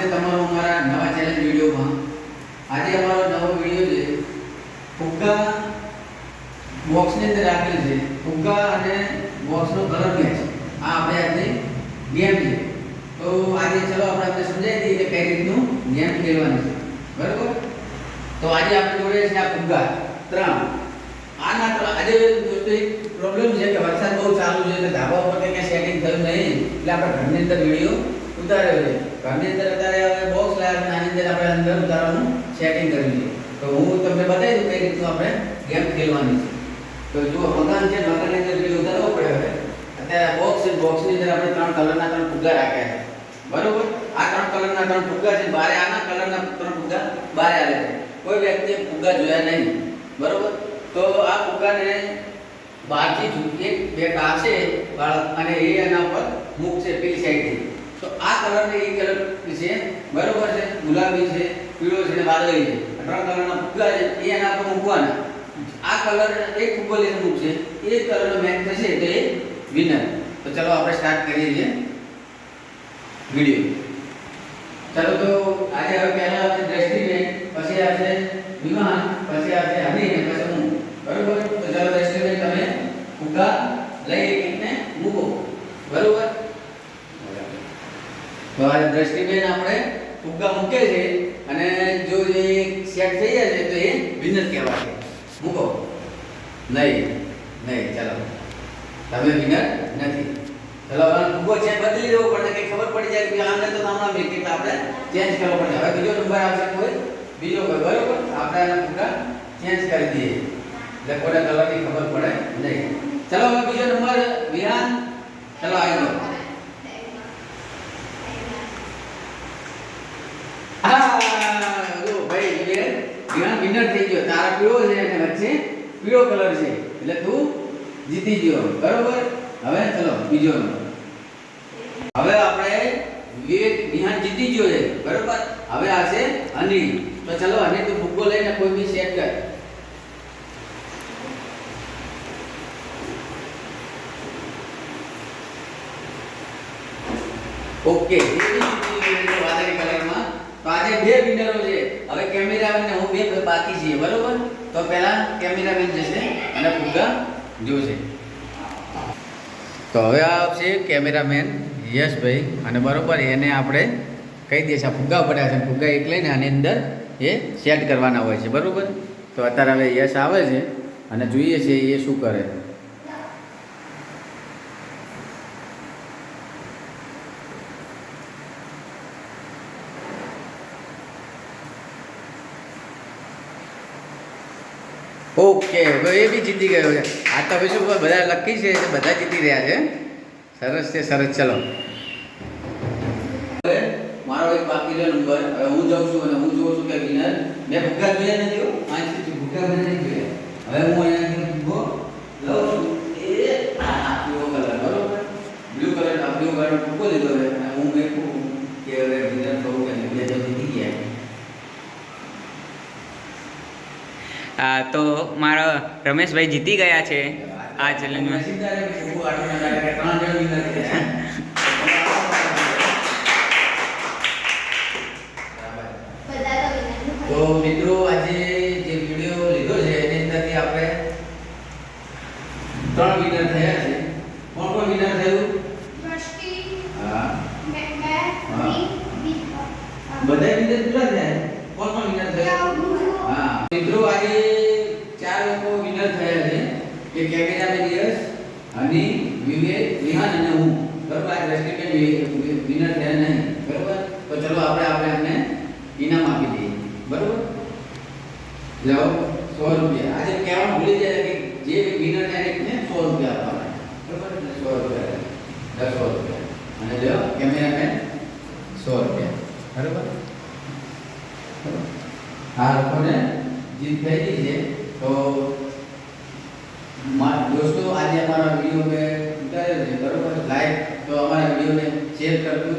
છે તમારો અમારા નવા ચેલેન્જ વિડીયોમાં. આજે અમારો નવો વિડીયો છે ફુગ્ગા બોક્સની અંદર રાખેલ છે. ફુગ્ગા અને બોક્સનો કલર મેચ. આ આપણે આજની ગેમ છે. તો આજે ચલો આપણે તમને સમજાવી દઈએ કે કઈ રીતનું ગેમ ખેલવાની છે. બરાબર? તો આજે આપણે જોડે છે આ ફુગ્ગા 3. આજે દોસ્તો એક પ્રોબ્લેમ છે કે વરસાદ બહુ ચાલુ છે એટલે ધાબા ઉપર કંઈ સેટિંગ થયું નહીં એટલે આપણે ઘરની અંદર વિડીયો ઉતાર્યો છે. ઘરની અંદર અત્યારે હવે બોક્સ લાવ્યા છે, આની અંદર આપણે અંદર ઉતારવાનું સેટિંગ કર્યું છે. તો હું તમને બતાવી દઉં કઈ રીતનું આપણે ગેમ ખેલવાની છે. તો જો મકાન છે, મકાનની અંદર વિડીયો ઉતારવો પડે. હવે અત્યારે બોક્સ છે, બોક્સની અંદર આપણે 3 કલરના 3 ફુગ્ગા રાખ્યા છે. બરોબર? આ 3 કલરના 3 ફુગ્ગા છે. બારે આના કલરના 3 ફુગ્ગા બારે આવે છે. કોઈ વ્યક્તિએ ફુગ્ગા જોયા નહીં. બરોબર? તો આ ફુગ્ગાને બહારથી એક બે કાશે બાળક અને એ એના ઉપર મૂકશે પેલી સાઈડથી. તો આ કલર ને એ કલર છે. બરોબર છે? ગુલાબી છે, પીળો છે અને વાદળી છે. 3 કલરના ફુગ્ગા છે એ એના ઉપર મૂકવાના. આ કલર એક ફુગ્ગો લઈને મૂકશે, એ કલરનો મેચ થશે તો એ વિનર. તો ચલો આપણે સ્ટાર્ટ કરીએ છીએ વિડિયો. ચલો તો આજે હવે પહેલા આવશે દ્રષ્ટિબેન, પછી આવશે વિમાન, પછી આવશે હની અને પછી હું. બરોબર? તો ચલો દ્રષ્ટિબેન તમે ફુગ્ગા લઈ એકને મૂકો. બરોબર? તો આ દ્રષ્ટિબેન આપણે ફુગ્ગા મૂકે છે અને જો એ સેટ થઈ જશે તો એ વિનર કહેવાશે. મૂકો. નહીં નહીં, ચલો તમે વિનર નથી. ચલો હવે ફુગ્ગો છે બદલી દેવો પડે કે ખબર પડી જાય કે આને તો નામના મેં કે આપણે ચેન્જ કરવો પડે. હવે બીજો નંબર આવશે કોઈ બીજો કોઈ. બરોબર? આપણે આના ફુગ્ગા ચેન્જ કરી દઈએ એટલે કોને કલરની ખબર પડે નહીં. ચલો હવે બીજો નંબર વિહાન. ચલો આવી જાઓ. વિહાન વિનર થઈ ગયો. તારા પીળો છે અને વચ્ચે પીળો કલર છે એટલે તું જીતી ગયો. બરોબર? હવે ચલો બીજો નંબર. હવે આપણે વિહાન જીતી ગયો છે. બરોબર? હવે આવશે હની. તો ચલો હની તું ફુગ્ગો લઈને કોઈ બી સેટ કર. ઓકે, વાદળી કલરમાં. તો આજે 2 વિનરો છે. હવે કેમેરામેન ને હું 2 બાકી છીએ. બરોબર? તો પહેલા કેમેરામેન જશે અને ફુગ્ગા જોશે. તો હવે આવશે કેમેરામેન યશભાઈ અને બરોબર એને આપણે કહી દઈએ આ ફુગ્ગા પડ્યા છે. ફુગ્ગા એક લઈને આની અંદર એ સેટ કરવાના હોય છે. બરોબર? તો અત્યારે હવે યશ આવે છે અને જોઈએ છે એ શું કરે. ઓકે, હવે એ બી જીતી ગયો છે. આ તો હવે શું બધા લકી છે, બધા જીતી રહ્યા છે. સરસ છે, સરસ. ચલો હવે મારો એક બાકી છે નંબર. હવે હું જાઉં છું અને હું જોઉં છું કે વિનર મેં ફુગ્ગા જોયા નથી. અહીંથી ફુગ્ગા મેં નથી જોયા. હવે હું અહીંયાથી ફુગ્ગો લઉં છું. એ આ બ્લુ કલર. બરોબર? બ્લુ કલર આ બ્લુ કલર ફુગ્ગો લીધો છે અને હું મેં કે હવે વિનર થવું કે બે તો જીતી ગયા. તો મારા રમેશભાઈ જીતી ગયા છે આ ચેલેન્જમાં. તો મિત્રો આજે જે વિડીયો લીધો છે એની અંદરથી આપણે 3 વિનર થયા છે. કોણ કોણ વિનર થયું? હા, બધા વિનર પૂરા થયા. કોણ કોણ વિનર થયા? હા મિત્રો, આજે 4 લોકો વિનર થયા છે. કે કેમેરામેન યશ, હની, વિવેક, વિહાન અને હું. બરોબર? આ દ્રષ્ટિબેન વિનર થયા નહીં. બરોબર? તો ચલો આપણે એમને ઇનામ આપી દઈએ. બરોબર? જાઓ 100 રૂપિયા. આજે કહેવાનું ભૂલી જાય કે જે વિનર થાય એને 100 રૂપિયા આપવાના. બરોબર? એટલે 100 રૂપિયા, 10 રૂપિયા અને જો કેમેરામેન 100 રૂપિયા. બરોબર? આ લોકોને જીત થઈ ગઈ છે. તો દોસ્તો આજે અમારા વિડીયો મેં ઉતાર્યો છે. બરોબર? લાઈક તો અમારા વિડીયોને શેર કરજો.